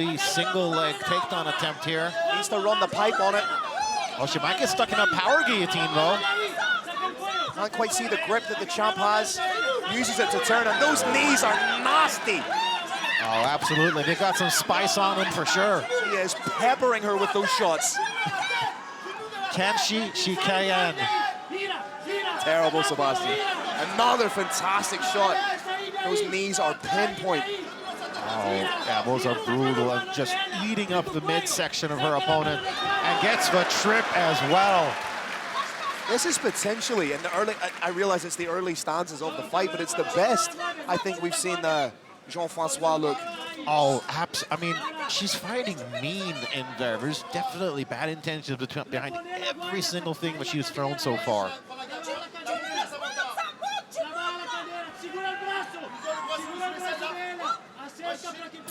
The single leg takedown attempt here. Needs to run the pipe on it. Oh, she might get stuck in a power guillotine though. Can't quite see the grip that the champ has. Uses it to turn, and those knees are nasty. Oh, absolutely. They got some spice on them for sure. She is peppering her with those shots. Can she? She can. Terrible, Sebastian. Another fantastic shot. Those knees are pinpoint. Oh, yeah, those are brutal. And just eating up the midsection of her opponent. And gets the trip as well. This is potentially, in the early, I realize it's the early stanzas of the fight, but it's the best I think we've seen Jean-Francois look. Oh, I mean, she's fighting mean in there. There's definitely bad intentions behind every single thing that she's thrown so far.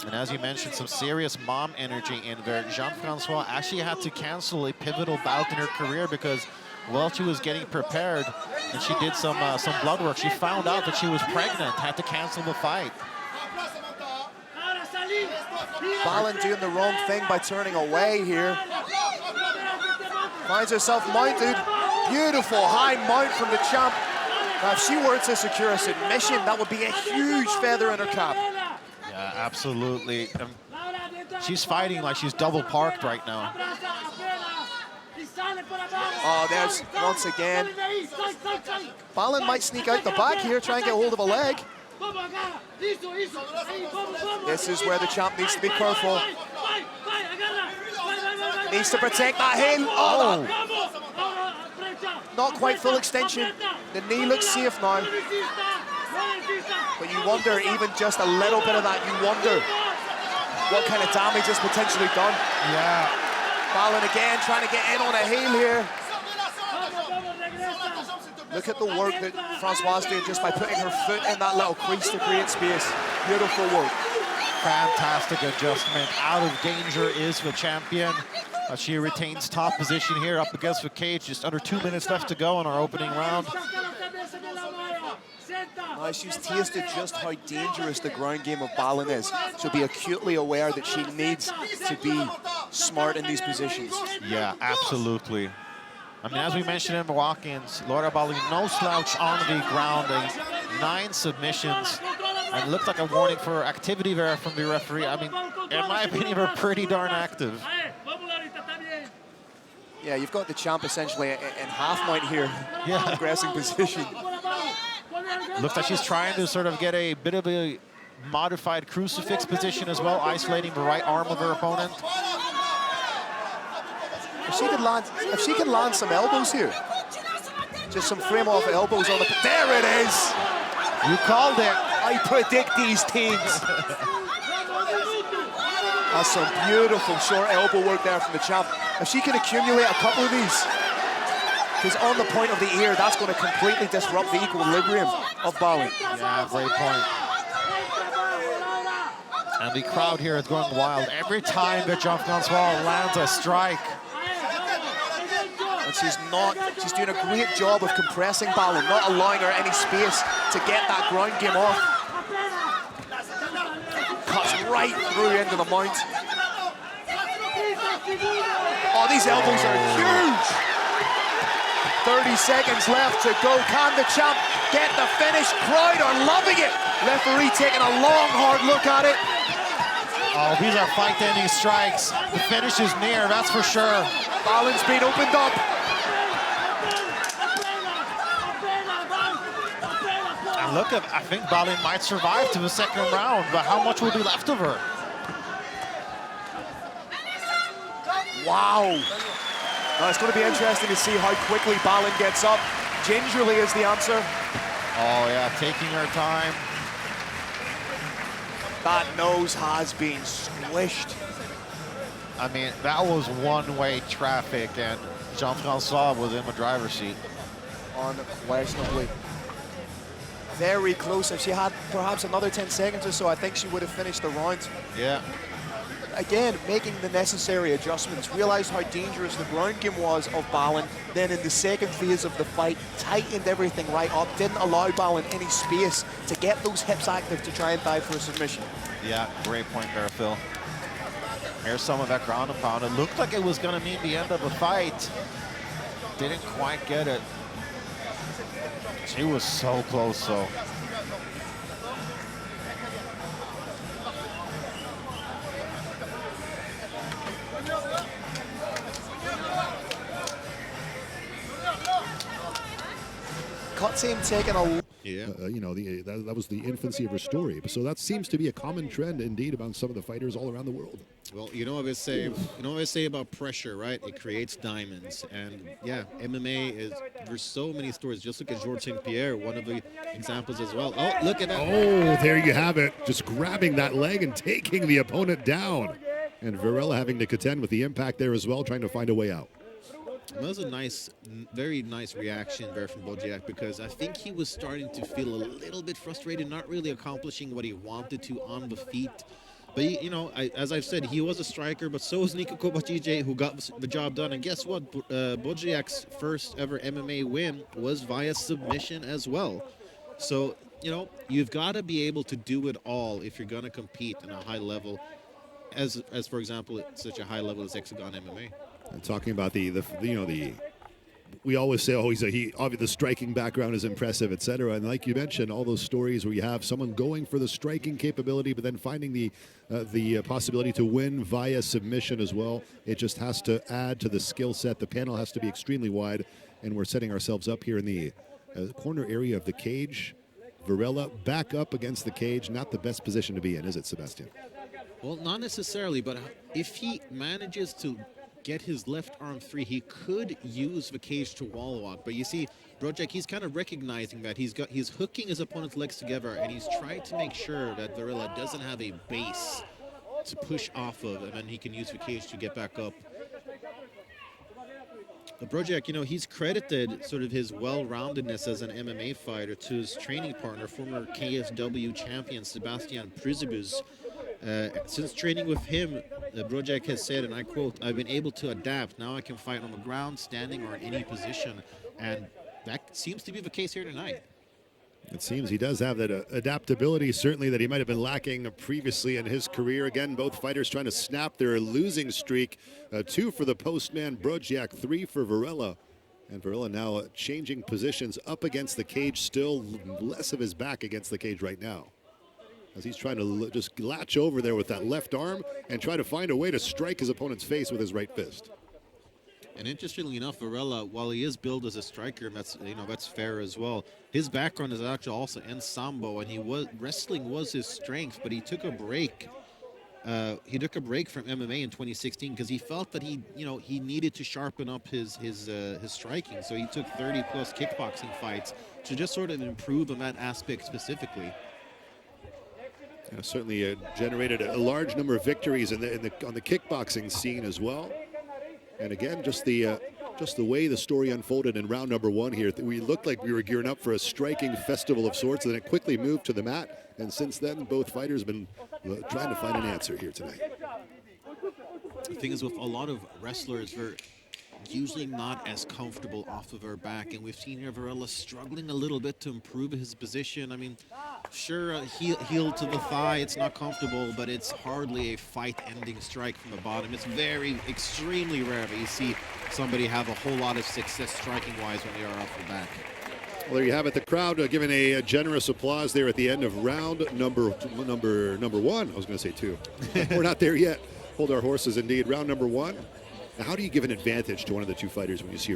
And as you mentioned, some serious mom energy in there. Jean-Francois actually had to cancel a pivotal bout in her career because while she was getting prepared and she did some blood work, she found out that she was pregnant, had to cancel the fight. Balin doing the wrong thing by turning away here. Finds herself mounted. Beautiful high mount from the champ. Now, if she were to secure a submission, that would be a huge feather in her cap. Yeah, absolutely. She's fighting like she's double parked right now. Oh, there's once again. Balin might sneak out the back here, try and get hold of a leg. This is where the champ needs to be careful. Needs to protect that heel. Oh, not quite full extension. The knee looks safe now. But you wonder, even just a little bit of that, you wonder what kind of damage is potentially done. Yeah. Balin again trying to get in on a heel here. Look at the work that Francois did just by putting her foot in that little crease to create space. Beautiful work. Fantastic adjustment. Out of danger is the champion. She retains top position here up against the cage. Just under 2 minutes left to go in our opening round. Now she's tasted just how dangerous the ground game of Balin is. She'll be acutely aware that she needs to be smart in these positions. Yeah, absolutely. I mean, as we mentioned in the walk-ins, Laura Balin, no slouch on the ground, 9 submissions, and it looked like a warning for activity there from the referee. I mean, in my opinion, they're pretty darn active. Yeah, you've got the champ essentially in half mount here, yeah. Aggressing position. Looks like she's trying to sort of get a bit of a modified crucifix position as well, isolating the right arm of her opponent. If she can land some elbows here, just some frame off elbows on the. There it is. You called it. I predict these things. That's some beautiful short elbow work there from the champ. If she can accumulate a couple of these, because on the point of the ear, that's going to completely disrupt the equilibrium of Balin. Yeah, great point. And the crowd here is going wild every time that Jean-Francois lands a strike. And she's doing a great job of compressing Balin, not allowing her any space to get that ground game off. Cuts right through into the mount. Oh, these elbows are huge. 30 seconds left to go. Can the champ get the finish? Crowd are loving it. Referee taking a long, hard look at it. Oh, these are fight-ending strikes. The finish is near, that's for sure. Balin's been opened up. And look, I think Balin might survive to the second round, but how much will be left of her? Wow. Now, it's going to be interesting to see how quickly Balin gets up. Gingerly is the answer. Oh, yeah, taking her time. That nose has been squished. I mean, that was one-way traffic, and Jean-Francois was in the driver's seat. Unquestionably. Very close. If she had perhaps another 10 seconds or so, I think she would have finished the round. Yeah. Again, making the necessary adjustments, realized how dangerous the ground game was of Balin. Then in the second phase of the fight, tightened everything right up, didn't allow Balin any space to get those hips active to try and dive for a submission. Yeah, great point there, Phil. Here's some of that ground and pound. It looked like it was going to mean the end of the fight. Didn't quite get it. She was so close, though. Cuts him taking a... Yeah. You know, that was the infancy of her story. So that seems to be a common trend, indeed, among some of the fighters all around the world. Well, you know what I say about pressure, right? It creates diamonds. And yeah, MMA is, there's so many stories. Just look at Georges St. Pierre, one of the examples as well. Oh, look at that. Oh, there you have it. Just grabbing that leg and taking the opponent down. And Varela having to contend with the impact there as well, trying to find a way out. That was a nice, very nice reaction there from Bodziak, because I think he was starting to feel a little bit frustrated, not really accomplishing what he wanted to on the feet. But, you know, as I've said, he was a striker, but so was Niko Kovacic, who got the job done. And guess what? Bodziak's first ever MMA win was via submission as well. So, you know, you've got to be able to do it all if you're going to compete in a high level, as for example, at such a high level as Hexagone MMA. And talking about we always say, oh, the striking background is impressive, etc. And like you mentioned, all those stories where you have someone going for the striking capability, but then finding the possibility to win via submission as well. It just has to add to the skill set. The panel has to be extremely wide, and we're setting ourselves up here in the corner area of the cage. Varela back up against the cage, not the best position to be in, is it, Sebastian? Well, not necessarily, but if he manages to get his left arm free, he could use the cage to wall walk. But you see, Bodziak, he's kind of recognizing that he's hooking his opponent's legs together, and he's trying to make sure that Varela doesn't have a base to push off of, and then he can use the cage to get back up. But Bodziak, you know, he's credited sort of his well-roundedness as an MMA fighter to his training partner, former KSW champion Sebastian Prizibus. Since training with him, Bodziak has said, and I quote, "I've been able to adapt. Now I can fight on the ground, standing, or in any position." And that seems to be the case here tonight. It seems he does have that adaptability, certainly, that he might have been lacking previously in his career. Again, both fighters trying to snap their losing streak. 2 for the postman, Bodziak, 3 for Varela. And Varela now changing positions up against the cage, still less of his back against the cage right now, as he's trying to just latch over there with that left arm and try to find a way to strike his opponent's face with his right fist. And interestingly enough, Varela, while he is billed as a striker, and that's fair as well, his background is actually also in Sambo, and wrestling was his strength, but he took a break. He took a break from MMA in 2016 because he felt that he needed to sharpen up his striking. So he took 30+ kickboxing fights to just sort of improve on that aspect specifically. Certainly generated a large number of victories on the kickboxing scene as well. And again, just the way the story unfolded in round number 1 here, we looked like we were gearing up for a striking festival of sorts, and then it quickly moved to the mat. And since then, both fighters have been trying to find an answer here tonight. The thing is, with a lot of wrestlers, they're usually not as comfortable off of her back, and we've seen here Varela struggling a little bit to improve his position. I mean, sure, heel to the thigh, it's not comfortable, but it's hardly a fight-ending strike from the bottom. It's extremely rare that you see somebody have a whole lot of success striking-wise when they are off the back. Well, there you have it. The crowd giving a generous applause there at the end of round number 1. I was going to say 2. We're not there yet. Hold our horses, indeed. Round number 1. Now, how do you give an advantage to one of the two fighters when you see